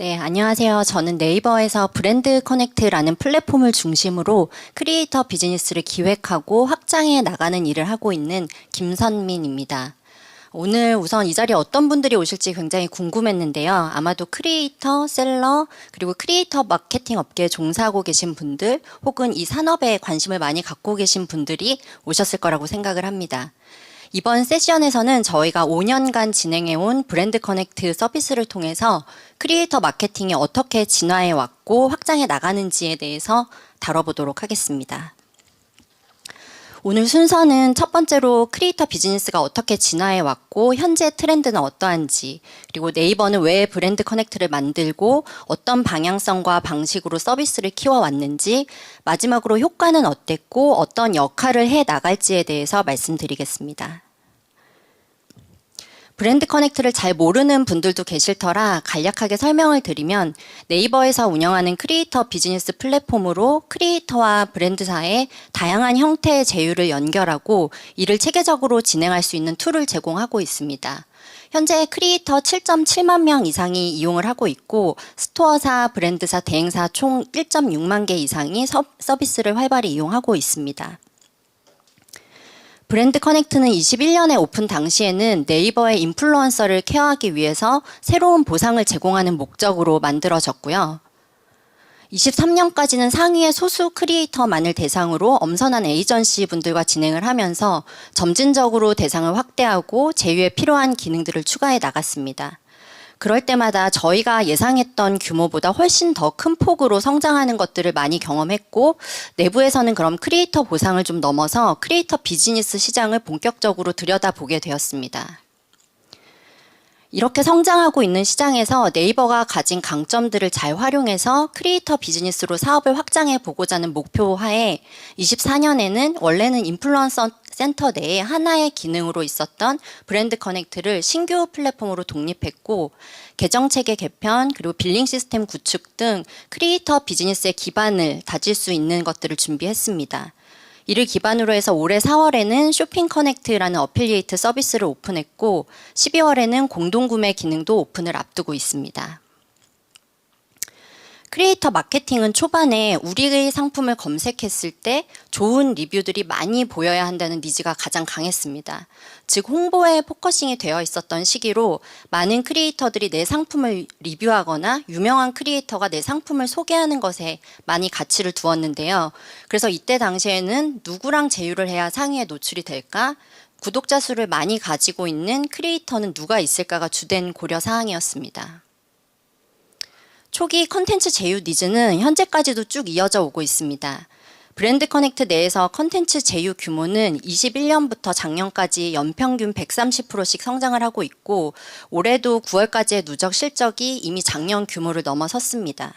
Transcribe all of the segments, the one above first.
네, 안녕하세요. 저는 네이버에서 브랜드 커넥트라는 플랫폼을 중심으로 크리에이터 비즈니스를 기획하고 확장해 나가는 일을 하고 있는 김선민입니다. 오늘 우선 이 자리에 어떤 분들이 오실지 굉장히 궁금했는데요. 아마도 크리에이터, 셀러, 그리고 크리에이터 마케팅 업계에 종사하고 계신 분들 혹은 이 산업에 관심을 많이 갖고 계신 분들이 오셨을 거라고 생각을 합니다. 이번 세션에서는 저희가 5년간 진행해온 브랜드 커넥트 서비스를 통해서 크리에이터 마케팅이 어떻게 진화해 왔고 확장해 나가는지에 대해서 다뤄보도록 하겠습니다. 오늘 순서는 첫 번째로 크리에이터 비즈니스가 어떻게 진화해 왔고 현재 트렌드는 어떠한지, 그리고 네이버는 왜 브랜드 커넥트를 만들고 어떤 방향성과 방식으로 서비스를 키워왔는지, 마지막으로 효과는 어땠고 어떤 역할을 해 나갈지에 대해서 말씀드리겠습니다. 브랜드 커넥트를 잘 모르는 분들도 계실 터라 간략하게 설명을 드리면, 네이버에서 운영하는 크리에이터 비즈니스 플랫폼으로 크리에이터와 브랜드사의 다양한 형태의 제휴를 연결하고 이를 체계적으로 진행할 수 있는 툴을 제공하고 있습니다. 현재 크리에이터 7.7만 명 이상이 이용을 하고 있고, 스토어사, 브랜드사, 대행사 총 1.6만 개 이상이 서비스를 활발히 이용하고 있습니다. 브랜드 커넥트는 21년에 오픈 당시에는 네이버의 인플루언서를 케어하기 위해서 새로운 보상을 제공하는 목적으로 만들어졌고요. 23년까지는 상위의 소수 크리에이터만을 대상으로 엄선한 에이전시 분들과 진행을 하면서 점진적으로 대상을 확대하고 제휴에 필요한 기능들을 추가해 나갔습니다. 그럴 때마다 저희가 예상했던 규모보다 훨씬 더 큰 폭으로 성장하는 것들을 많이 경험했고, 내부에서는 그럼 크리에이터 보상을 좀 넘어서 크리에이터 비즈니스 시장을 본격적으로 들여다보게 되었습니다. 이렇게 성장하고 있는 시장에서 네이버가 가진 강점들을 잘 활용해서 크리에이터 비즈니스로 사업을 확장해 보고자 하는 목표 하에 24년에는 원래는 인플루언서 센터 내에 하나의 기능으로 있었던 브랜드 커넥트를 신규 플랫폼으로 독립했고, 계정체계 개편, 그리고 빌링 시스템 구축 등 크리에이터 비즈니스의 기반을 다질 수 있는 것들을 준비했습니다. 이를 기반으로 해서 올해 4월에는 쇼핑 커넥트라는 어필리에이트 서비스를 오픈했고, 12월에는 공동구매 기능도 오픈을 앞두고 있습니다. 크리에이터 마케팅은 초반에 우리의 상품을 검색했을 때 좋은 리뷰들이 많이 보여야 한다는 니즈가 가장 강했습니다. 즉 홍보에 포커싱이 되어 있었던 시기로 많은 크리에이터들이 내 상품을 리뷰하거나 유명한 크리에이터가 내 상품을 소개하는 것에 많이 가치를 두었는데요. 그래서 이때 당시에는 누구랑 제휴를 해야 상위에 노출이 될까? 구독자 수를 많이 가지고 있는 크리에이터는 누가 있을까가 주된 고려 사항이었습니다. 초기 컨텐츠 제휴 니즈는 현재까지도 쭉 이어져 오고 있습니다. 브랜드 커넥트 내에서 컨텐츠 제휴 규모는 21년부터 작년까지 연평균 130%씩 성장을 하고 있고, 올해도 9월까지의 누적 실적이 이미 작년 규모를 넘어섰습니다.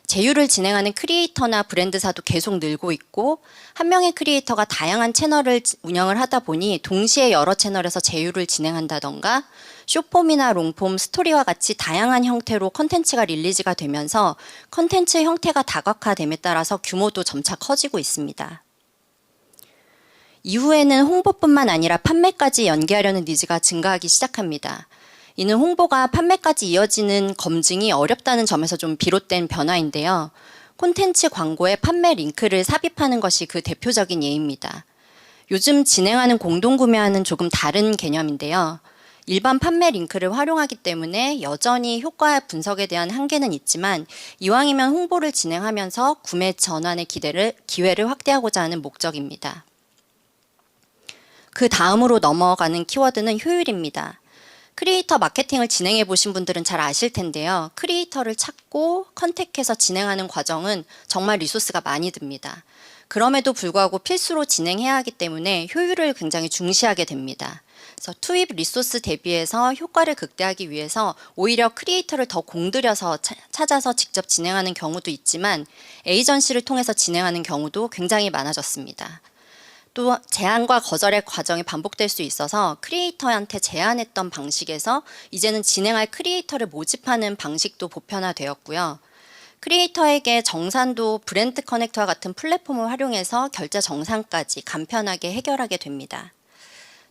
제휴를 진행하는 크리에이터나 브랜드사도 계속 늘고 있고, 한 명의 크리에이터가 다양한 채널을 운영을 하다 보니 동시에 여러 채널에서 제휴를 진행한다던가, 숏폼이나 롱폼, 스토리와 같이 다양한 형태로 컨텐츠가 릴리즈가 되면서 컨텐츠 형태가 다각화됨에 따라서 규모도 점차 커지고 있습니다. 이후에는 홍보뿐만 아니라 판매까지 연계하려는 니즈가 증가하기 시작합니다. 이는 홍보가 판매까지 이어지는 검증이 어렵다는 점에서 좀 비롯된 변화인데요. 콘텐츠 광고에 판매 링크를 삽입하는 것이 그 대표적인 예입니다. 요즘 진행하는 공동구매와는 조금 다른 개념인데요. 일반 판매 링크를 활용하기 때문에 여전히 효과 분석에 대한 한계는 있지만, 이왕이면 홍보를 진행하면서 구매 전환의 기회를 확대하고자 하는 목적입니다. 그 다음으로 넘어가는 키워드는 효율입니다. 크리에이터 마케팅을 진행해 보신 분들은 잘 아실 텐데요. 크리에이터를 찾고 컨택해서 진행하는 과정은 정말 리소스가 많이 듭니다. 그럼에도 불구하고 필수로 진행해야 하기 때문에 효율을 굉장히 중시하게 됩니다. 그래서 투입 리소스 대비해서 효과를 극대화하기 위해서 오히려 크리에이터를 더 공들여서 찾아서 직접 진행하는 경우도 있지만, 에이전시를 통해서 진행하는 경우도 굉장히 많아졌습니다. 또 제안과 거절의 과정이 반복될 수 있어서 크리에이터한테 제안했던 방식에서 이제는 진행할 크리에이터를 모집하는 방식도 보편화되었고요. 크리에이터에게 정산도 브랜드 커넥터와 같은 플랫폼을 활용해서 결제 정산까지 간편하게 해결하게 됩니다.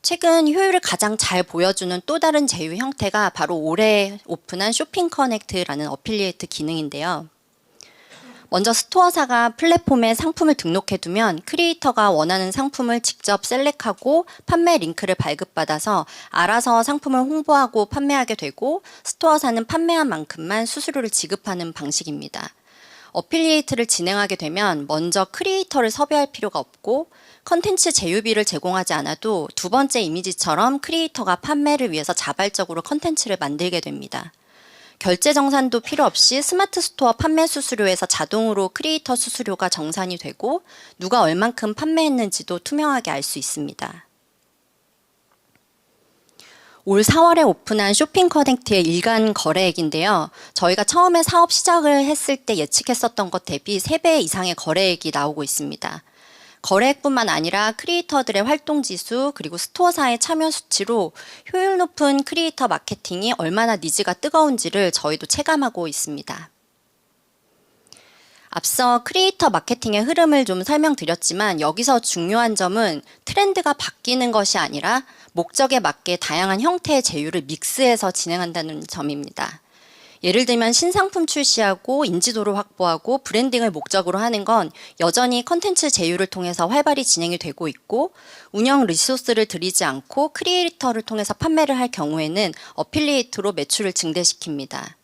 최근 효율을 가장 잘 보여주는 또 다른 제휴 형태가 바로 올해 오픈한 쇼핑 커넥트라는 어필리에이트 기능인데요. 먼저 스토어사가 플랫폼에 상품을 등록해두면 크리에이터가 원하는 상품을 직접 셀렉하고 판매 링크를 발급받아서 알아서 상품을 홍보하고 판매하게 되고 스토어사는 판매한 만큼만 수수료를 지급하는 방식입니다. 어필리에이트를 진행하게 되면 먼저 크리에이터를 섭외할 필요가 없고 컨텐츠 제휴비를 제공하지 않아도 두 번째 이미지처럼 크리에이터가 판매를 위해서 자발적으로 컨텐츠를 만들게 됩니다. 결제 정산도 필요 없이 스마트 스토어 판매 수수료에서 자동으로 크리에이터 수수료가 정산이 되고 누가 얼만큼 판매했는지도 투명하게 알 수 있습니다. 올 4월에 오픈한 쇼핑 커넥트의 일간 거래액인데요. 저희가 처음에 사업 시작을 했을 때 예측했었던 것 대비 3배 이상의 거래액이 나오고 있습니다. 거래액뿐만 아니라 크리에이터들의 활동 지수 그리고 스토어사의 참여 수치로 효율 높은 크리에이터 마케팅이 얼마나 니즈가 뜨거운지를 저희도 체감하고 있습니다. 앞서 크리에이터 마케팅의 흐름을 좀 설명드렸지만 여기서 중요한 점은 트렌드가 바뀌는 것이 아니라 목적에 맞게 다양한 형태의 제휴를 믹스해서 진행한다는 점입니다. 예를 들면 신상품 출시하고 인지도를 확보하고 브랜딩을 목적으로 하는 건 여전히 컨텐츠 제휴를 통해서 활발히 진행이 되고 있고 운영 리소스를 들이지 않고 크리에이터를 통해서 판매를 할 경우에는 어필리에이트로 매출을 증대시킵니다.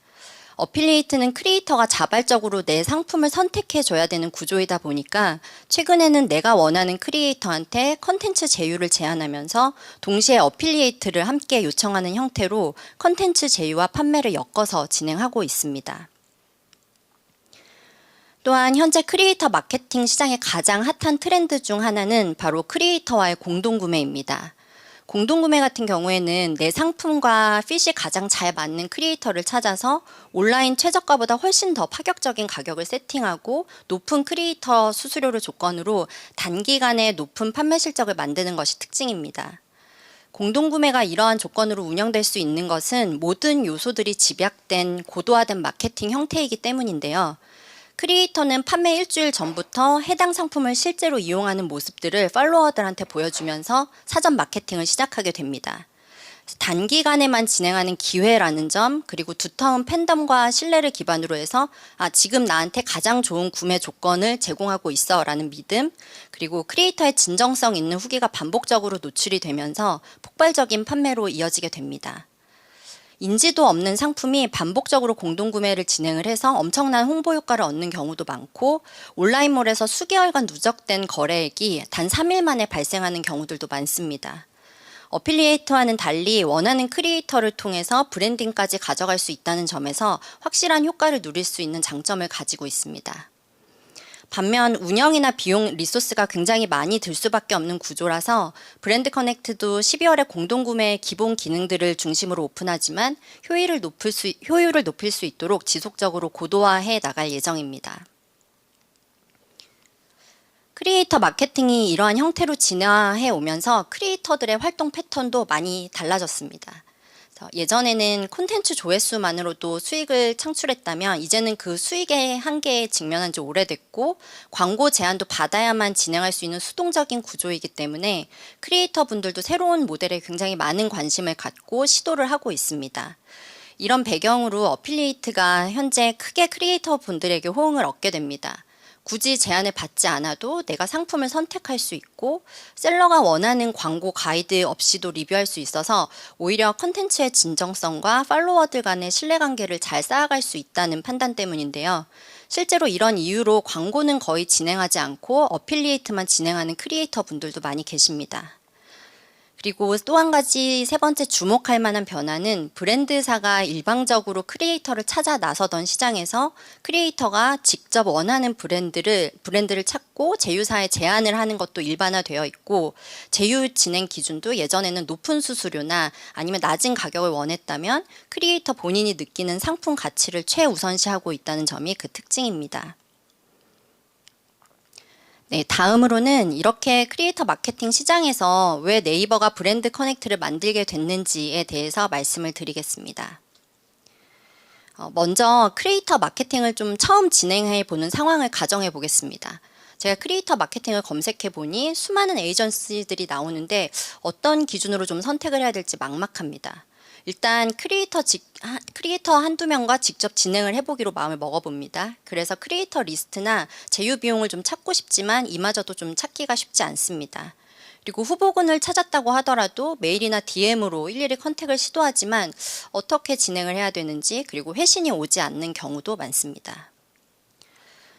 어필리에이트는 크리에이터가 자발적으로 내 상품을 선택해줘야 되는 구조이다 보니까 최근에는 내가 원하는 크리에이터한테 컨텐츠 제휴를 제안하면서 동시에 어필리에이트를 함께 요청하는 형태로 컨텐츠 제휴와 판매를 엮어서 진행하고 있습니다. 또한 현재 크리에이터 마케팅 시장의 가장 핫한 트렌드 중 하나는 바로 크리에이터와의 공동구매입니다. 공동구매 같은 경우에는 내 상품과 핏이 가장 잘 맞는 크리에이터를 찾아서 온라인 최저가보다 훨씬 더 파격적인 가격을 세팅하고 높은 크리에이터 수수료를 조건으로 단기간에 높은 판매 실적을 만드는 것이 특징입니다. 공동구매가 이러한 조건으로 운영될 수 있는 것은 모든 요소들이 집약된 고도화된 마케팅 형태이기 때문인데요. 크리에이터는 판매 일주일 전부터 해당 상품을 실제로 이용하는 모습들을 팔로워들한테 보여주면서 사전 마케팅을 시작하게 됩니다. 단기간에만 진행하는 기회라는 점, 그리고 두터운 팬덤과 신뢰를 기반으로 해서 지금 나한테 가장 좋은 구매 조건을 제공하고 있어 라는 믿음, 그리고 크리에이터의 진정성 있는 후기가 반복적으로 노출이 되면서 폭발적인 판매로 이어지게 됩니다. 인지도 없는 상품이 반복적으로 공동구매를 진행을 해서 엄청난 홍보 효과를 얻는 경우도 많고 온라인몰에서 수개월간 누적된 거래액이 단 3일 만에 발생하는 경우들도 많습니다. 어필리에이터와는 달리 원하는 크리에이터를 통해서 브랜딩까지 가져갈 수 있다는 점에서 확실한 효과를 누릴 수 있는 장점을 가지고 있습니다. 반면 운영이나 비용 리소스가 굉장히 많이 들 수밖에 없는 구조라서 브랜드 커넥트도 12월에 공동구매의 기본 기능들을 중심으로 오픈하지만 효율을 높일 수 있도록 지속적으로 고도화해 나갈 예정입니다. 크리에이터 마케팅이 이러한 형태로 진화해 오면서 크리에이터들의 활동 패턴도 많이 달라졌습니다. 예전에는 콘텐츠 조회수만으로도 수익을 창출했다면 이제는 그 수익의 한계에 직면한 지 오래됐고 광고 제안도 받아야만 진행할 수 있는 수동적인 구조이기 때문에 크리에이터 분들도 새로운 모델에 굉장히 많은 관심을 갖고 시도를 하고 있습니다. 이런 배경으로 어필리에이트가 현재 크게 크리에이터 분들에게 호응을 얻게 됩니다. 굳이 제안을 받지 않아도 내가 상품을 선택할 수 있고 셀러가 원하는 광고 가이드 없이도 리뷰할 수 있어서 오히려 컨텐츠의 진정성과 팔로워들 간의 신뢰관계를 잘 쌓아갈 수 있다는 판단 때문인데요. 실제로 이런 이유로 광고는 거의 진행하지 않고 어필리에이트만 진행하는 크리에이터 분들도 많이 계십니다. 그리고 또 한 가지 세 번째 주목할 만한 변화는 브랜드사가 일방적으로 크리에이터를 찾아 나서던 시장에서 크리에이터가 직접 원하는 브랜드를 찾고 제휴사에 제안을 하는 것도 일반화되어 있고 제휴 진행 기준도 예전에는 높은 수수료나 아니면 낮은 가격을 원했다면 크리에이터 본인이 느끼는 상품 가치를 최우선시하고 있다는 점이 그 특징입니다. 네, 다음으로는 이렇게 크리에이터 마케팅 시장에서 왜 네이버가 브랜드 커넥트를 만들게 됐는지에 대해서 말씀을 드리겠습니다. 먼저 크리에이터 마케팅을 좀 처음 진행해 보는 상황을 가정해 보겠습니다. 제가 크리에이터 마케팅을 검색해 보니 수많은 에이전시들이 나오는데 어떤 기준으로 좀 선택을 해야 될지 막막합니다. 일단 크리에이터 한두 명과 직접 진행을 해보기로 마음을 먹어봅니다. 그래서 크리에이터 리스트나 제휴 비용을 좀 찾고 싶지만 이마저도 좀 찾기가 쉽지 않습니다. 그리고 후보군을 찾았다고 하더라도 메일이나 DM으로 일일이 컨택을 시도하지만 어떻게 진행을 해야 되는지, 그리고 회신이 오지 않는 경우도 많습니다.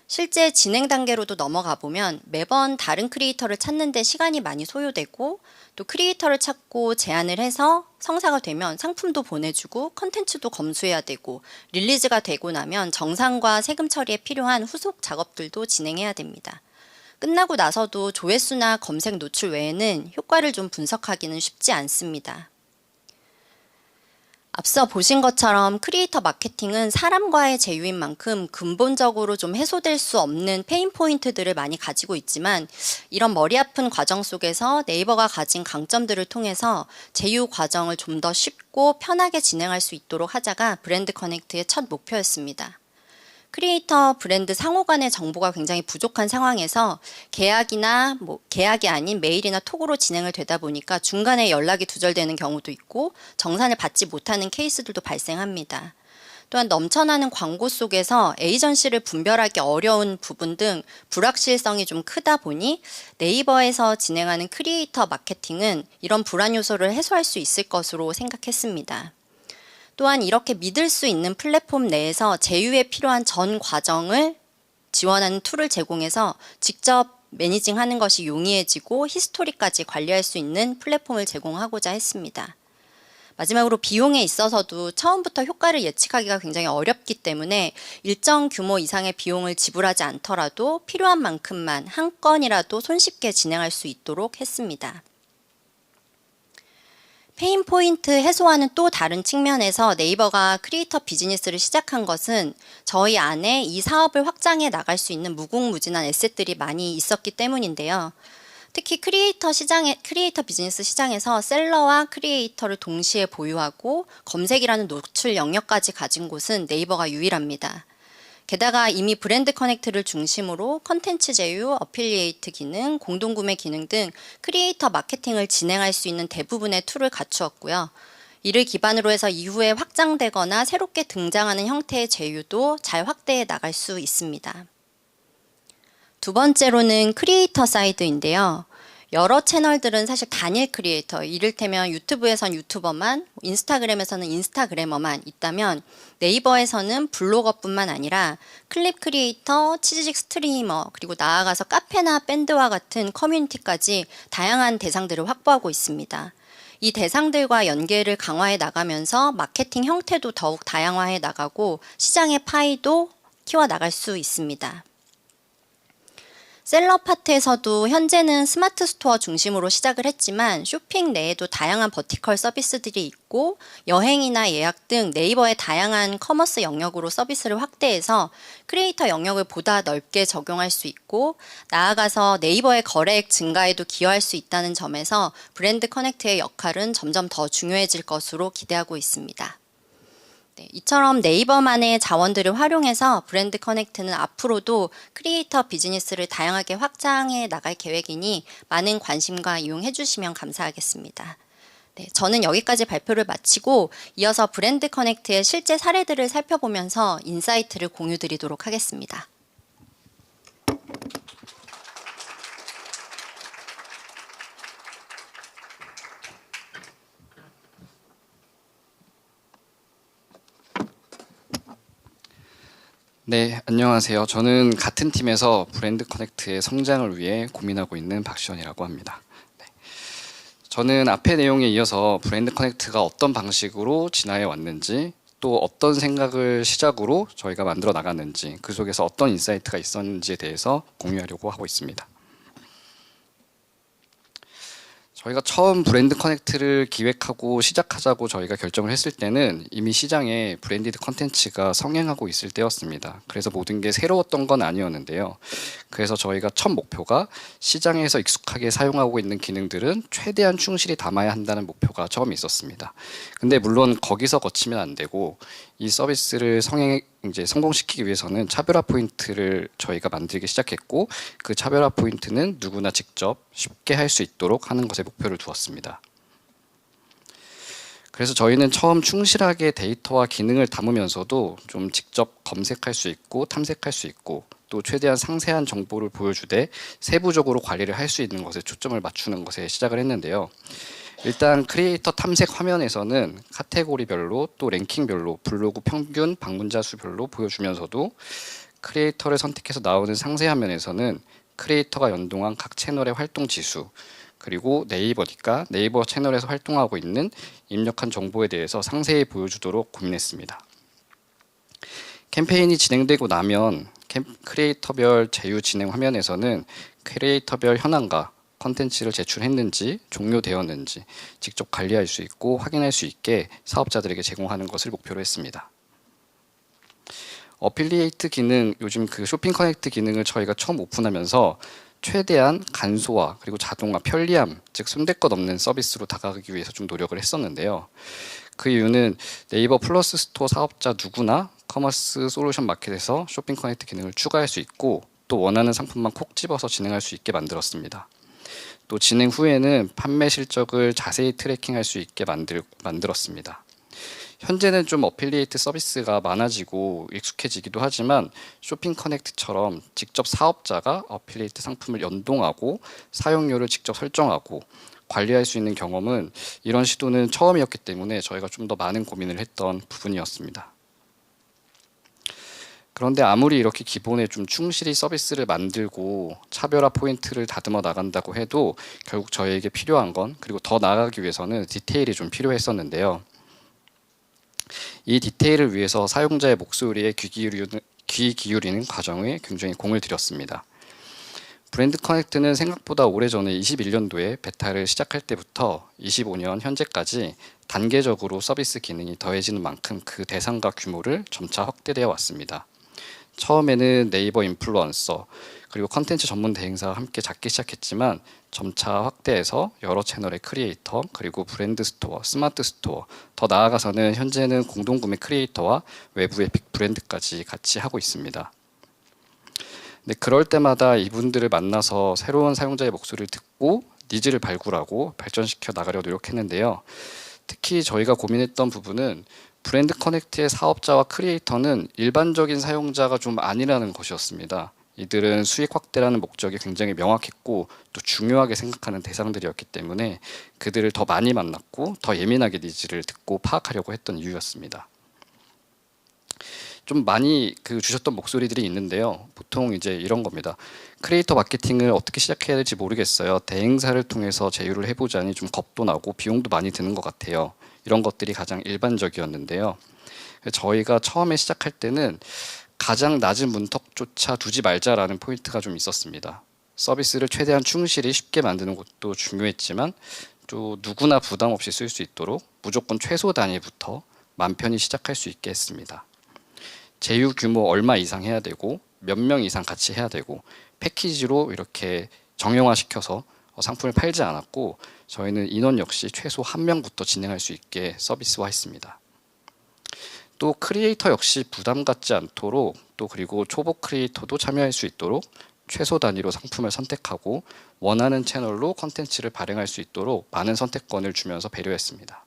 실제 진행 단계로도 넘어가 보면 매번 다른 크리에이터를 찾는 데 시간이 많이 소요되고, 또 크리에이터를 찾고 제안을 해서 성사가 되면 상품도 보내주고 컨텐츠도 검수해야 되고, 릴리즈가 되고 나면 정산과 세금 처리에 필요한 후속 작업들도 진행해야 됩니다. 끝나고 나서도 조회수나 검색 노출 외에는 효과를 좀 분석하기는 쉽지 않습니다. 앞서 보신 것처럼 크리에이터 마케팅은 사람과의 제휴인 만큼 근본적으로 좀 해소될 수 없는 페인 포인트들을 많이 가지고 있지만, 이런 머리 아픈 과정 속에서 네이버가 가진 강점들을 통해서 제휴 과정을 좀 더 쉽고 편하게 진행할 수 있도록 하자가 브랜드 커넥트의 첫 목표였습니다. 크리에이터 브랜드 상호 간의 정보가 굉장히 부족한 상황에서 계약이 아닌 메일이나 톡으로 진행을 되다 보니까 중간에 연락이 두절되는 경우도 있고 정산을 받지 못하는 케이스들도 발생합니다. 또한 넘쳐나는 광고 속에서 에이전시를 분별하기 어려운 부분 등 불확실성이 좀 크다 보니 네이버에서 진행하는 크리에이터 마케팅은 이런 불안 요소를 해소할 수 있을 것으로 생각했습니다. 또한 이렇게 믿을 수 있는 플랫폼 내에서 제휴에 필요한 전 과정을 지원하는 툴을 제공해서 직접 매니징하는 것이 용이해지고 히스토리까지 관리할 수 있는 플랫폼을 제공하고자 했습니다. 마지막으로 비용에 있어서도 처음부터 효과를 예측하기가 굉장히 어렵기 때문에 일정 규모 이상의 비용을 지불하지 않더라도 필요한 만큼만 한 건이라도 손쉽게 진행할 수 있도록 했습니다. 페인 포인트 해소하는 또 다른 측면에서 네이버가 크리에이터 비즈니스를 시작한 것은 저희 안에 이 사업을 확장해 나갈 수 있는 무궁무진한 에셋들이 많이 있었기 때문인데요. 특히 크리에이터 비즈니스 시장에서 셀러와 크리에이터를 동시에 보유하고 검색이라는 노출 영역까지 가진 곳은 네이버가 유일합니다. 게다가 이미 브랜드 커넥트를 중심으로 컨텐츠 제휴, 어필리에이트 기능, 공동구매 기능 등 크리에이터 마케팅을 진행할 수 있는 대부분의 툴을 갖추었고요. 이를 기반으로 해서 이후에 확장되거나 새롭게 등장하는 형태의 제휴도 잘 확대해 나갈 수 있습니다. 두 번째로는 크리에이터 사이드인데요. 여러 채널들은 사실 단일 크리에이터, 이를테면 유튜브에선 유튜버만, 인스타그램에서는 인스타그래머만 있다면 네이버에서는 블로거뿐만 아니라 클립 크리에이터, 치즈직 스트리머, 그리고 나아가서 카페나 밴드와 같은 커뮤니티까지 다양한 대상들을 확보하고 있습니다. 이 대상들과 연계를 강화해 나가면서 마케팅 형태도 더욱 다양화해 나가고 시장의 파이도 키워 나갈 수 있습니다. 셀러 파트에서도 현재는 스마트 스토어 중심으로 시작을 했지만 쇼핑 내에도 다양한 버티컬 서비스들이 있고 여행이나 예약 등 네이버의 다양한 커머스 영역으로 서비스를 확대해서 크리에이터 영역을 보다 넓게 적용할 수 있고 나아가서 네이버의 거래액 증가에도 기여할 수 있다는 점에서 브랜드 커넥트의 역할은 점점 더 중요해질 것으로 기대하고 있습니다. 이처럼 네이버만의 자원들을 활용해서 브랜드 커넥트는 앞으로도 크리에이터 비즈니스를 다양하게 확장해 나갈 계획이니 많은 관심과 이용해 주시면 감사하겠습니다. 저는 여기까지 발표를 마치고 이어서 브랜드 커넥트의 실제 사례들을 살펴보면서 인사이트를 공유드리도록 하겠습니다. 네, 안녕하세요. 저는 같은 팀에서 브랜드 커넥트의 성장을 위해 고민하고 있는 박시원이라고 합니다. 네. 저는 앞의 내용에 이어서 브랜드 커넥트가 어떤 방식으로 진화해 왔는지, 또 어떤 생각을 시작으로 저희가 만들어 나갔는지, 그 속에서 어떤 인사이트가 있었는지에 대해서 공유하려고 하고 있습니다. 저희가 처음 브랜드 커넥트를 기획하고 시작하자고 저희가 결정을 했을 때는 이미 시장에 브랜디드 컨텐츠가 성행하고 있을 때였습니다. 그래서 모든 게 새로웠던 건 아니었는데요. 그래서 저희가 첫 목표가 시장에서 익숙하게 사용하고 있는 기능들은 최대한 충실히 담아야 한다는 목표가 처음 있었습니다. 근데 물론 거기서 거치면 안 되고 이 서비스를 성공시키기 위해서는 차별화 포인트를 저희가 만들기 시작했고, 그 차별화 포인트는 누구나 직접 쉽게 할 수 있도록 하는 것에 목표를 두었습니다. 그래서 저희는 처음 충실하게 데이터와 기능을 담으면서도 좀 직접 검색할 수 있고 탐색할 수 있고 또 최대한 상세한 정보를 보여주되 세부적으로 관리를 할 수 있는 것에 초점을 맞추는 것에 시작을 했는데요. 일단 크리에이터 탐색 화면에서는 카테고리별로 또 랭킹별로 블로그 평균 방문자 수별로 보여주면서도 크리에이터를 선택해서 나오는 상세 화면에서는 크리에이터가 연동한 각 채널의 활동 지수, 그리고 네이버니까 네이버 채널에서 활동하고 있는 입력한 정보에 대해서 상세히 보여주도록 고민했습니다. 캠페인이 진행되고 나면 크리에이터별 제휴 진행 화면에서는 크리에이터별 현황과 컨텐츠를 제출했는지 종료되었는지 직접 관리할 수 있고 확인할 수 있게 사업자들에게 제공하는 것을 목표로 했습니다. 어필리에이트 기능, 요즘 그 쇼핑 커넥트 기능을 저희가 처음 오픈하면서 최대한 간소화 그리고 자동화, 편리함, 즉 손댈 것 없는 서비스로 다가가기 위해서 좀 노력을 했었는데요. 그 이유는 네이버 플러스 스토어 사업자 누구나 커머스 솔루션 마켓에서 쇼핑 커넥트 기능을 추가할 수 있고 또 원하는 상품만 콕 집어서 진행할 수 있게 만들었습니다. 또 진행 후에는 판매 실적을 자세히 트래킹할 수 있게 만들었습니다. 현재는 좀 어필리에이트 서비스가 많아지고 익숙해지기도 하지만 쇼핑 커넥트처럼 직접 사업자가 어필리에이트 상품을 연동하고 사용료를 직접 설정하고 관리할 수 있는 경험은 이런 시도는 처음이었기 때문에 저희가 좀 더 많은 고민을 했던 부분이었습니다. 그런데 아무리 이렇게 기본에 좀 충실히 서비스를 만들고 차별화 포인트를 다듬어 나간다고 해도 결국 저희에게 필요한 건, 그리고 더 나아가기 위해서는 디테일이 좀 필요했었는데요. 이 디테일을 위해서 사용자의 목소리에 귀 기울이는 과정에 굉장히 공을 들였습니다. 브랜드 커넥트는 생각보다 오래전에 21년도에 베타를 시작할 때부터 25년 현재까지 단계적으로 서비스 기능이 더해지는 만큼 그 대상과 규모를 점차 확대되어 왔습니다. 처음에는 네이버 인플루언서 그리고 컨텐츠 전문 대행사와 함께 작게 시작했지만 점차 확대해서 여러 채널의 크리에이터 그리고 브랜드 스토어, 스마트 스토어, 더 나아가서는 현재는 공동구매 크리에이터와 외부의 빅 브랜드까지 같이 하고 있습니다. 근데 그럴 때마다 이분들을 만나서 새로운 사용자의 목소리를 듣고 니즈를 발굴하고 발전시켜 나가려 노력했는데요. 특히 저희가 고민했던 부분은 브랜드 커넥트의 사업자와 크리에이터는 일반적인 사용자가 좀 아니라는 것이었습니다. 이들은 수익 확대라는 목적이 굉장히 명확했고 또 중요하게 생각하는 대상들이었기 때문에 그들을 더 많이 만났고 더 예민하게 니즈를 듣고 파악하려고 했던 이유였습니다. 좀 많이 주셨던 목소리들이 있는데요. 보통 이제 이런 겁니다. 크리에이터 마케팅을 어떻게 시작해야 될지 모르겠어요. 대행사를 통해서 제휴를 해보자니 좀 겁도 나고 비용도 많이 드는 것 같아요. 이런 것들이 가장 일반적이었는데요. 저희가 처음에 시작할 때는 가장 낮은 문턱조차 두지 말자라는 포인트가 좀 있었습니다. 서비스를 최대한 충실히 쉽게 만드는 것도 중요했지만 또 누구나 부담 없이 쓸 수 있도록 무조건 최소 단위부터 맘 편히 시작할 수 있게 했습니다. 제휴 규모 얼마 이상 해야 되고 몇 명 이상 같이 해야 되고 패키지로 이렇게 정형화시켜서 상품을 팔지 않았고 저희는 인원 역시 최소 1명부터 진행할 수 있게 서비스화했습니다. 또 크리에이터 역시 부담 갖지 않도록 또 그리고 초보 크리에이터도 참여할 수 있도록 최소 단위로 상품을 선택하고 원하는 채널로 컨텐츠를 발행할 수 있도록 많은 선택권을 주면서 배려했습니다.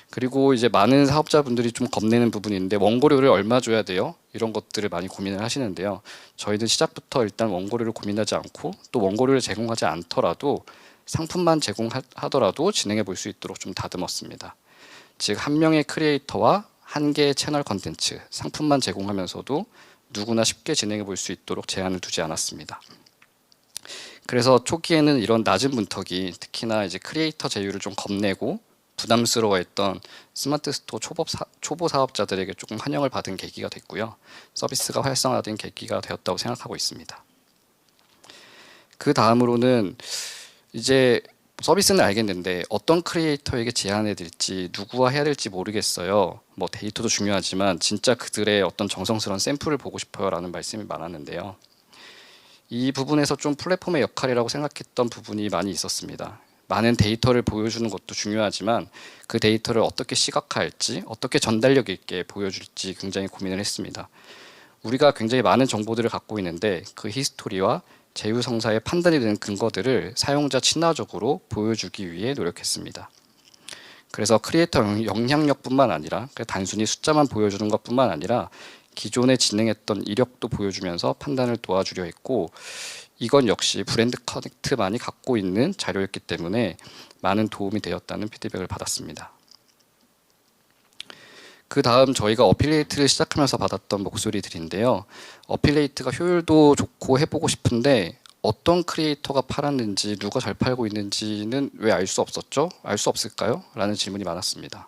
그리고 이제 많은 사업자분들이 좀 겁내는 부분이 있는데 원고료를 얼마 줘야 돼요? 이런 것들을 많이 고민을 하시는데요. 저희는 시작부터 일단 원고료를 고민하지 않고 또 원고료를 제공하지 않더라도 상품만 제공하더라도 진행해 볼 수 있도록 좀 다듬었습니다. 즉 한 명의 크리에이터와 한 개의 채널 컨텐츠, 상품만 제공하면서도 누구나 쉽게 진행해 볼 수 있도록 제한을 두지 않았습니다. 그래서 초기에는 이런 낮은 문턱이 특히나 이제 크리에이터 제휴를 좀 겁내고 부담스러워했던 스마트 스토어 초보 사업자들에게 조금 환영을 받은 계기가 됐고요. 서비스가 활성화된 계기가 되었다고 생각하고 있습니다. 그 다음으로는 이제 서비스는 알겠는데 어떤 크리에이터에게 제안해 드릴지 누구와 해야 될지 모르겠어요. 뭐 데이터도 중요하지만 진짜 그들의 어떤 정성스러운 샘플을 보고 싶어요라는 말씀이 많았는데요. 이 부분에서 좀 플랫폼의 역할이라고 생각했던 부분이 많이 있었습니다. 많은 데이터를 보여주는 것도 중요하지만 그 데이터를 어떻게 시각화할지, 어떻게 전달력 있게 보여줄지 굉장히 고민을 했습니다. 우리가 굉장히 많은 정보들을 갖고 있는데 그 히스토리와 제휴성사의 판단이 되는 근거들을 사용자 친화적으로 보여주기 위해 노력했습니다. 그래서 크리에이터 영향력뿐만 아니라 단순히 숫자만 보여주는 것뿐만 아니라 기존에 진행했던 이력도 보여주면서 판단을 도와주려 했고, 이건 역시 브랜드 커넥트만이 갖고 있는 자료였기 때문에 많은 도움이 되었다는 피드백을 받았습니다. 그 다음 저희가 어필리에이트를 시작하면서 받았던 목소리들인데요. 어필리에이트가 효율도 좋고 해보고 싶은데 어떤 크리에이터가 팔았는지 누가 잘 팔고 있는지는 왜 알 수 없었죠? 알 수 없을까요? 라는 질문이 많았습니다.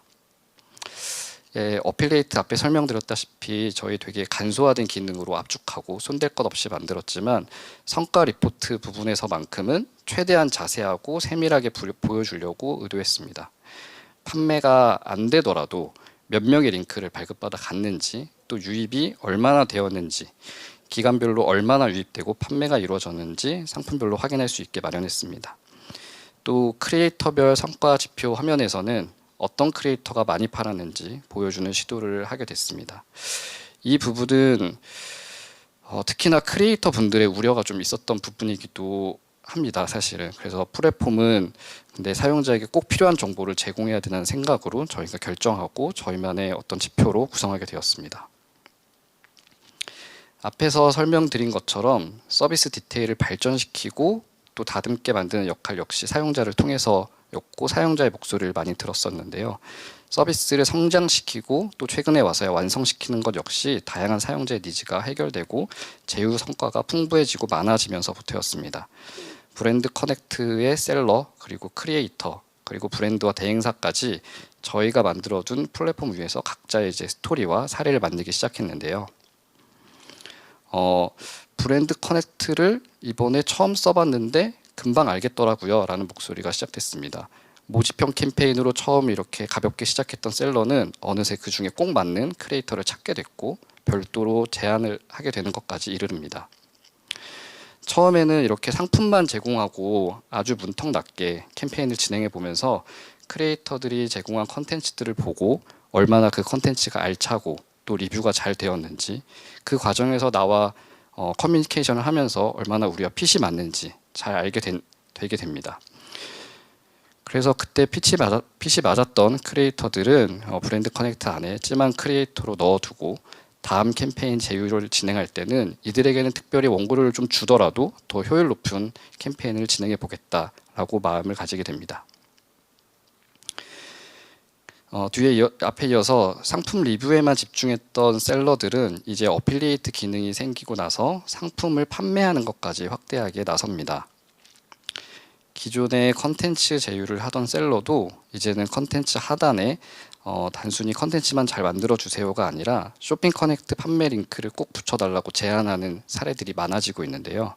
예, 어필리에이트 앞에 설명드렸다시피 저희 되게 간소화된 기능으로 압축하고 손댈 것 없이 만들었지만 성과 리포트 부분에서만큼은 최대한 자세하고 세밀하게 보여주려고 의도했습니다. 판매가 안 되더라도 몇 명의 링크를 발급받아 갔는지, 또 유입이 얼마나 되었는지, 기간별로 얼마나 유입되고 판매가 이루어졌는지 상품별로 확인할 수 있게 마련했습니다. 또 크리에이터별 성과 지표 화면에서는 어떤 크리에이터가 많이 팔았는지 보여주는 시도를 하게 됐습니다. 이 부분은 특히나 크리에이터 분들의 우려가 좀 있었던 부분이기도 합니다, 사실은. 그래서 플랫폼은 근데 사용자에게 꼭 필요한 정보를 제공해야 되는 생각으로 저희가 결정하고 저희만의 어떤 지표로 구성하게 되었습니다. 앞에서 설명드린 것처럼 서비스 디테일을 발전시키고 또 다듬게 만드는 역할 역시 사용자를 통해서였고 사용자의 목소리를 많이 들었었는데요. 서비스를 성장시키고 또 최근에 와서야 완성시키는 것 역시 다양한 사용자의 니즈가 해결되고 제휴 성과가 풍부해지고 많아지면서부터였습니다. 브랜드 커넥트의 셀러, 그리고 크리에이터, 그리고 브랜드와 대행사까지 저희가 만들어둔 플랫폼 위에서 각자의 이제 스토리와 사례를 만들기 시작했는데요. 브랜드 커넥트를 이번에 처음 써봤는데 금방 알겠더라고요 라는 목소리가 시작됐습니다. 모집형 캠페인으로 처음 이렇게 가볍게 시작했던 셀러는 어느새 그 중에 꼭 맞는 크리에이터를 찾게 됐고 별도로 제안을 하게 되는 것까지 이르릅니다. 처음에는 이렇게 상품만 제공하고 아주 문턱 낮게 캠페인을 진행해 보면서 크리에이터들이 제공한 컨텐츠들을 보고 얼마나 그 컨텐츠가 알차고 또 리뷰가 잘 되었는지, 그 과정에서 나와 커뮤니케이션을 하면서 얼마나 우리가 핏이 맞는지 잘 알게 되게 됩니다. 그래서 그때 핏이 맞았던 크리에이터들은 브랜드 커넥트 안에 찜한 크리에이터로 넣어두고 다음 캠페인 제휴를 진행할 때는 이들에게는 특별히 원고료를 좀 주더라도 더 효율 높은 캠페인을 진행해 보겠다라고 마음을 가지게 됩니다. 앞에 이어서 상품 리뷰에만 집중했던 셀러들은 이제 어필리에이트 기능이 생기고 나서 상품을 판매하는 것까지 확대하게 나섭니다. 기존에 컨텐츠 제휴를 하던 셀러도 이제는 컨텐츠 하단에 단순히 컨텐츠만 잘 만들어주세요가 아니라 쇼핑 커넥트 판매 링크를 꼭 붙여달라고 제안하는 사례들이 많아지고 있는데요.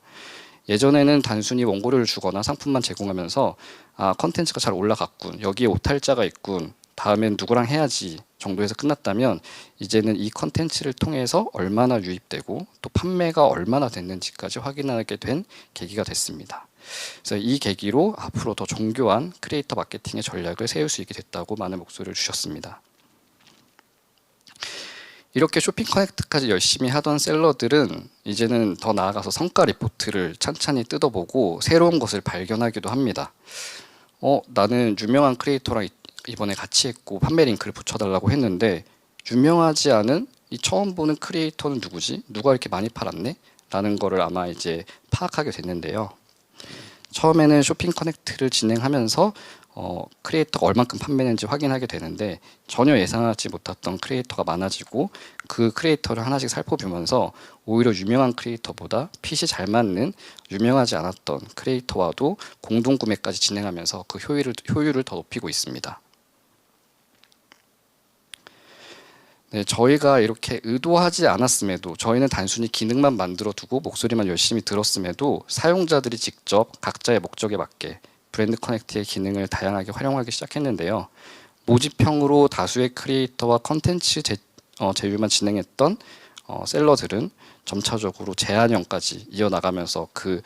예전에는 단순히 원고료를 주거나 상품만 제공하면서 컨텐츠가 잘 올라갔군, 여기에 오탈자가 있군, 다음엔 누구랑 해야지 정도에서 끝났다면 이제는 이 컨텐츠를 통해서 얼마나 유입되고 또 판매가 얼마나 됐는지까지 확인하게 된 계기가 됐습니다. 그래서 이 계기로 앞으로 더 정교한 크리에이터 마케팅의 전략을 세울 수 있게 됐다고 많은 목소리를 주셨습니다. 이렇게 쇼핑 커넥트까지 열심히 하던 셀러들은 이제는 더 나아가서 성과 리포트를 찬찬히 뜯어보고 새로운 것을 발견하기도 합니다. 나는 유명한 크리에이터랑 이번에 같이 했고 판매 링크를 붙여달라고 했는데 유명하지 않은 이 처음 보는 크리에이터는 누구지? 누가 이렇게 많이 팔았네? 라는 거를 아마 이제 파악하게 됐는데요. 처음에는 쇼핑 커넥트를 진행하면서 크리에이터가 얼만큼 판매했는지 확인하게 되는데 전혀 예상하지 못했던 크리에이터가 많아지고 그 크리에이터를 하나씩 살펴보면서 오히려 유명한 크리에이터보다 핏이 잘 맞는 유명하지 않았던 크리에이터와도 공동 구매까지 진행하면서 그 효율을 더 높이고 있습니다. 네, 저희가 이렇게 의도하지 않았음에도 저희는 단순히 기능만 만들어 두고 목소리만 열심히 들었음에도 사용자들이 직접 각자의 목적에 맞게 브랜드 커넥트의 기능을 다양하게 활용하기 시작했는데요. 모집형으로 다수의 크리에이터와 컨텐츠 제휴만 진행했던 셀러들은 점차적으로 제한형까지 이어나가면서 그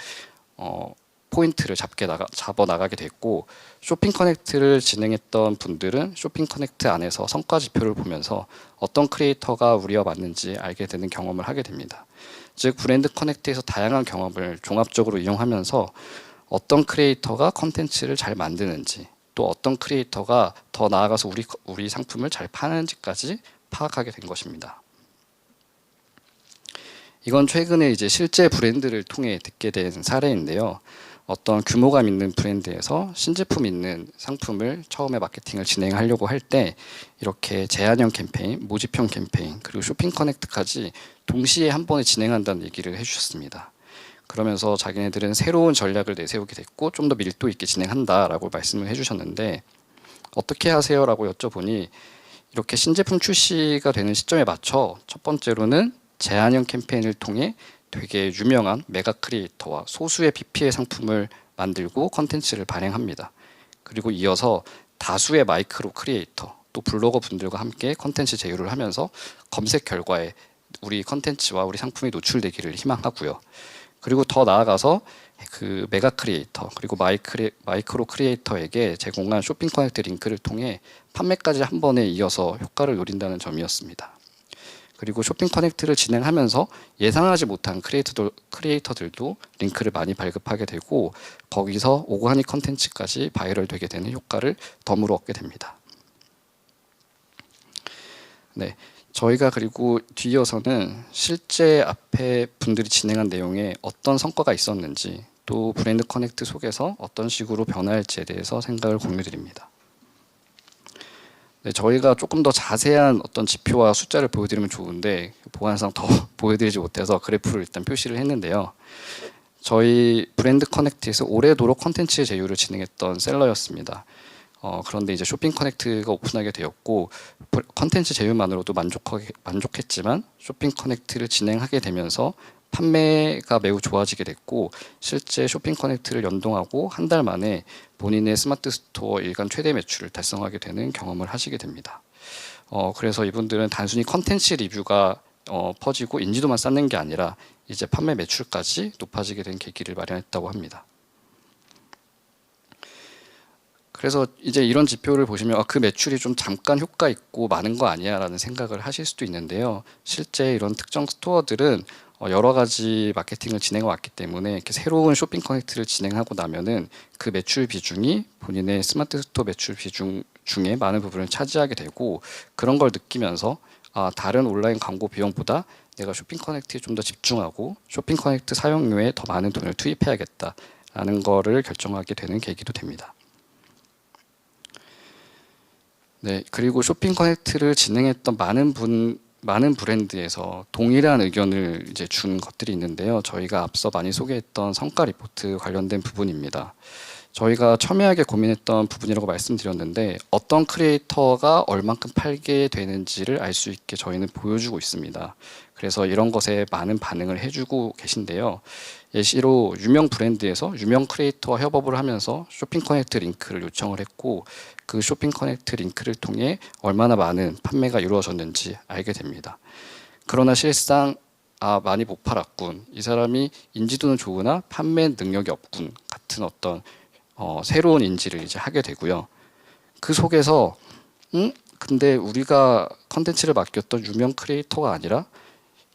포인트를 잡아 나가게 됐고, 쇼핑 커넥트를 진행했던 분들은 쇼핑 커넥트 안에서 성과 지표를 보면서 어떤 크리에이터가 우리와 맞는지 알게 되는 경험을 하게 됩니다. 즉 브랜드 커넥트에서 다양한 경험을 종합적으로 이용하면서 어떤 크리에이터가 컨텐츠를 잘 만드는지, 또 어떤 크리에이터가 더 나아가서 우리 상품을 잘 파는지까지 파악하게 된 것입니다. 이건 최근에 이제 실제 브랜드를 통해 듣게 된 사례인데요. 어떤 규모감 있는 브랜드에서 신제품 있는 상품을 처음에 마케팅을 진행하려고 할 때 이렇게 제한형 캠페인, 모집형 캠페인, 그리고 쇼핑 커넥트까지 동시에 한 번에 진행한다는 얘기를 해주셨습니다. 그러면서 자기네들은 새로운 전략을 내세우게 됐고 좀 더 밀도 있게 진행한다라고 말씀을 해주셨는데, 어떻게 하세요라고 여쭤보니 이렇게 신제품 출시가 되는 시점에 맞춰 첫 번째로는 제한형 캠페인을 통해 되게 유명한 메가 크리에이터와 소수의 PPL 상품을 만들고 컨텐츠를 발행합니다. 그리고 이어서 다수의 마이크로 크리에이터, 또 블로거 분들과 함께 컨텐츠 제휴를 하면서 검색 결과에 우리 컨텐츠와 우리 상품이 노출되기를 희망하고요. 그리고 더 나아가서 그 메가 크리에이터 그리고 마이크로 크리에이터에게 제공한 쇼핑 커넥트 링크를 통해 판매까지 한 번에 이어서 효과를 노린다는 점이었습니다. 그리고 쇼핑 커넥트를 진행하면서 예상하지 못한 크리에이터들도 링크를 많이 발급하게 되고 거기서 오가닉 컨텐츠까지 바이럴 되게 되는 효과를 덤으로 얻게 됩니다. 네, 저희가 그리고 뒤이어서는 실제 앞에 분들이 진행한 내용에 어떤 성과가 있었는지, 또 브랜드 커넥트 속에서 어떤 식으로 변화할지에 대해서 생각을 공유드립니다. 네, 저희가 조금 더 자세한 어떤 지표와 숫자를 보여드리면 좋은데 보안상 더 보여드리지 못해서 그래프를 일단 표시를 했는데요. 저희 브랜드 커넥트에서 오래도록 컨텐츠 제휴를 진행했던 셀러였습니다. 그런데 이제 쇼핑 커넥트가 오픈하게 되었고 컨텐츠 제휴만으로도 만족했지만 쇼핑 커넥트를 진행하게 되면서 판매가 매우 좋아지게 됐고 실제 쇼핑 커넥트를 연동하고 한 달 만에 본인의 스마트 스토어 일간 최대 매출을 달성하게 되는 경험을 하시게 됩니다. 그래서 이분들은 단순히 컨텐츠 리뷰가 퍼지고 인지도만 쌓는 게 아니라 이제 판매 매출까지 높아지게 된 계기를 마련했다고 합니다. 그래서 이제 이런 지표를 보시면 그 매출이 좀 잠깐 효과 있고 많은 거 아니야 라는 생각을 하실 수도 있는데요. 실제 이런 특정 스토어들은 여러 가지 마케팅을 진행해 왔기 때문에 이렇게 새로운 쇼핑 커넥트를 진행하고 나면은 그 매출 비중이 본인의 스마트 스토어 매출 비중 중에 많은 부분을 차지하게 되고, 그런 걸 느끼면서 다른 온라인 광고 비용보다 내가 쇼핑 커넥트에 좀 더 집중하고 쇼핑 커넥트 사용료에 더 많은 돈을 투입해야겠다라는 거를 결정하게 되는 계기도 됩니다. 네, 그리고 쇼핑 커넥트를 진행했던 많은 브랜드에서 동일한 의견을 이제 준 것들이 있는데요. 저희가 앞서 많이 소개했던 성과 리포트 관련된 부분입니다. 저희가 첨예하게 고민했던 부분이라고 말씀드렸는데 어떤 크리에이터가 얼만큼 팔게 되는지를 알 수 있게 저희는 보여주고 있습니다. 그래서 이런 것에 많은 반응을 해주고 계신데요. 예시로 유명 브랜드에서 유명 크리에이터와 협업을 하면서 쇼핑 커넥트 링크를 요청을 했고 그 쇼핑 커넥트 링크를 통해 얼마나 많은 판매가 이루어졌는지 알게 됩니다. 그러나 실상 많이 못 팔았군, 이 사람이 인지도는 좋으나 판매 능력이 없군 같은 어떤 새로운 인지를 이제 하게 되고요. 그 속에서 근데 우리가 컨텐츠를 맡겼던 유명 크리에이터가 아니라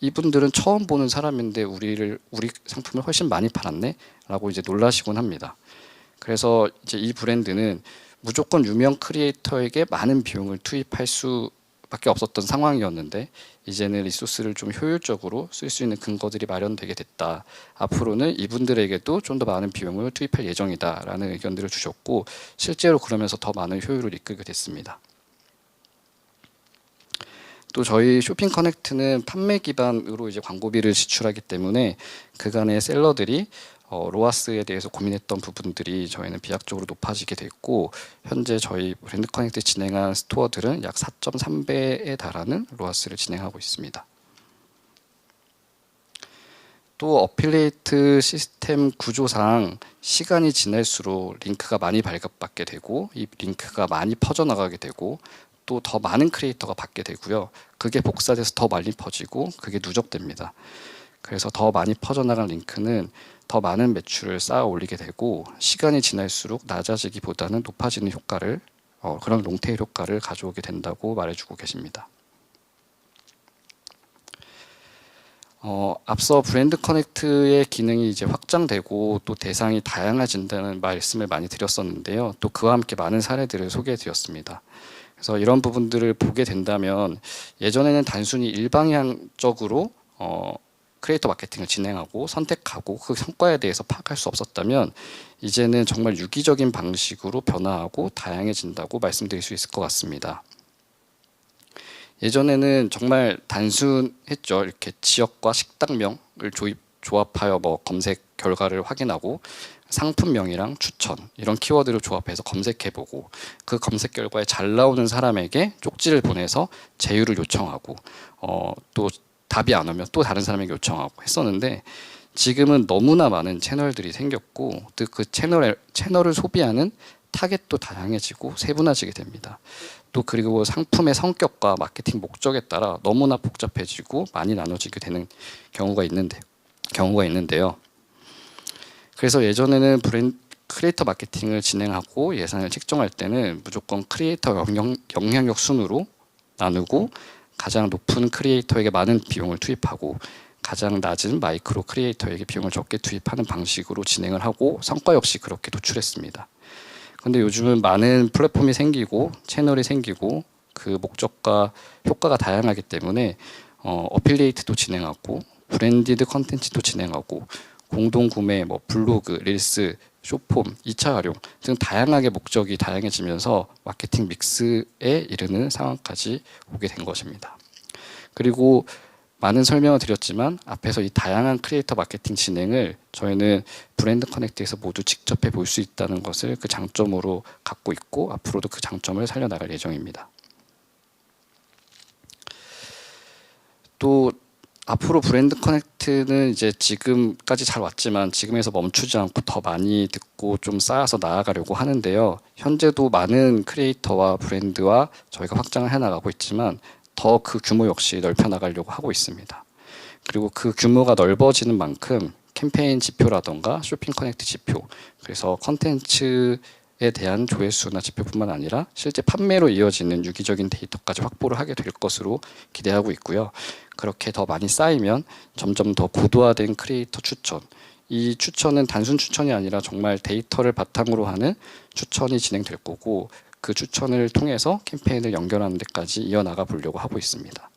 이분들은 처음 보는 사람인데 우리 상품을 훨씬 많이 팔았네 라고 이제 놀라시곤 합니다. 그래서 이제 이 브랜드는 무조건 유명 크리에이터에게 많은 비용을 투입할 수밖에 없었던 상황이었는데 이제는 리소스를 좀 효율적으로 쓸 수 있는 근거들이 마련되게 됐다. 앞으로는 이분들에게도 좀 더 많은 비용을 투입할 예정이다라는 의견들을 주셨고 실제로 그러면서 더 많은 효율을 이끌게 됐습니다. 또 저희 쇼핑 커넥트는 판매 기반으로 이제 광고비를 지출하기 때문에 그간의 셀러들이 로아스에 대해서 고민했던 부분들이 저희는 비약적으로 높아지게 됐고 현재 저희 브랜드 커넥트 진행한 스토어들은 약 4.3배에 달하는 로아스를 진행하고 있습니다. 또 어필리에이트 시스템 구조상 시간이 지날수록 링크가 많이 발급받게 되고 이 링크가 많이 퍼져나가게 되고 또 더 많은 크리에이터가 받게 되고요. 그게 복사돼서 더 많이 퍼지고 그게 누적됩니다. 그래서 더 많이 퍼져나간 링크는 더 많은 매출을 쌓아 올리게 되고 시간이 지날수록 낮아지기보다는 높아지는 효과를 그런 롱테일 효과를 가져오게 된다고 말해주고 계십니다. 앞서 브랜드 커넥트의 기능이 이제 확장되고 또 대상이 다양해진다는 말씀을 많이 드렸었는데요. 또 그와 함께 많은 사례들을 소개해 드렸습니다. 그래서 이런 부분들을 보게 된다면 예전에는 단순히 일방향적으로 크리에이터 마케팅을 진행하고 선택하고 그 성과에 대해서 파악할 수 없었다면 이제는 정말 유기적인 방식으로 변화하고 다양해진다고 말씀드릴 수 있을 것 같습니다. 예전에는 정말 단순했죠. 이렇게 지역과 식당명을 조합하여 뭐 검색 결과를 확인하고 상품명이랑 추천 이런 키워드를 조합해서 검색해보고 그 검색 결과에 잘 나오는 사람에게 쪽지를 보내서 제휴를 요청하고 또 답이 안 오면 또 다른 사람에게 요청하고 했었는데 지금은 너무나 많은 채널들이 생겼고 또 그 채널을 소비하는 타겟도 다양해지고 세분화지게 됩니다. 또 그리고 상품의 성격과 마케팅 목적에 따라 너무나 복잡해지고 많이 나눠지게 되는 경우가 있는데요. 그래서 예전에는 크리에이터 마케팅을 진행하고 예산을 책정할 때는 무조건 크리에이터 영향력 순으로 나누고 가장 높은 크리에이터에게 많은 비용을 투입하고 가장 낮은 마이크로 크리에이터에게 비용을 적게 투입하는 방식으로 진행을 하고 성과 역시 그렇게 도출했습니다. 근데 요즘은 많은 플랫폼이 생기고 채널이 생기고 그 목적과 효과가 다양하기 때문에 어필리에이트도 진행하고 브랜디드 컨텐츠도 진행하고 공동 구매, 뭐 블로그, 릴스, 쇼폼, 2차 활용 등 다양하게 목적이 다양해지면서 마케팅 믹스에 이르는 상황까지 오게 된 것입니다. 그리고 많은 설명을 드렸지만 앞에서 이 다양한 크리에이터 마케팅 진행을 저희는 브랜드 커넥트에서 모두 직접 해볼 수 있다는 것을 그 장점으로 갖고 있고 앞으로도 그 장점을 살려나갈 예정입니다. 또 앞으로 브랜드 커넥트는 이제 지금까지 잘 왔지만 지금에서 멈추지 않고 더 많이 듣고 좀 쌓아서 나아가려고 하는데요. 현재도 많은 크리에이터와 브랜드와 저희가 확장을 해나가고 있지만 더 그 규모 역시 넓혀 나가려고 하고 있습니다. 그리고 그 규모가 넓어지는 만큼 캠페인 지표라던가 쇼핑 커넥트 지표, 그래서 컨텐츠에 대한 조회수나 지표뿐만 아니라 실제 판매로 이어지는 유기적인 데이터까지 확보를 하게 될 것으로 기대하고 있고요. 그렇게 더 많이 쌓이면 점점 더 고도화된 크리에이터 추천, 이 추천은 단순 추천이 아니라 정말 데이터를 바탕으로 하는 추천이 진행될 거고 그 추천을 통해서 캠페인을 연결하는 데까지 이어나가 보려고 하고 있습니다.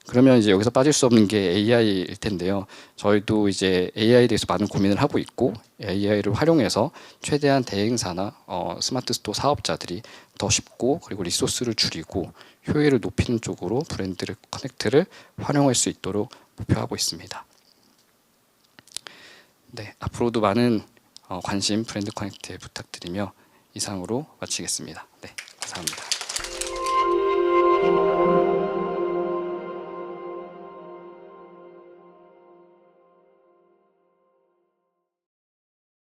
그러면 이제 여기서 빠질 수 없는 게 AI일 텐데요. 저희도 이제 AI에 대해서 많은 고민을 하고 있고 AI를 활용해서 최대한 대행사나 스마트 스토어 사업자들이 더 쉽고 그리고 리소스를 줄이고 효율을 높이는 쪽으로 브랜드 커넥트를 활용할 수 있도록 목표하고 있습니다. 네, 앞으로도 많은 관심 브랜드 커넥트에 부탁드리며 이상으로 마치겠습니다. 네, 감사합니다.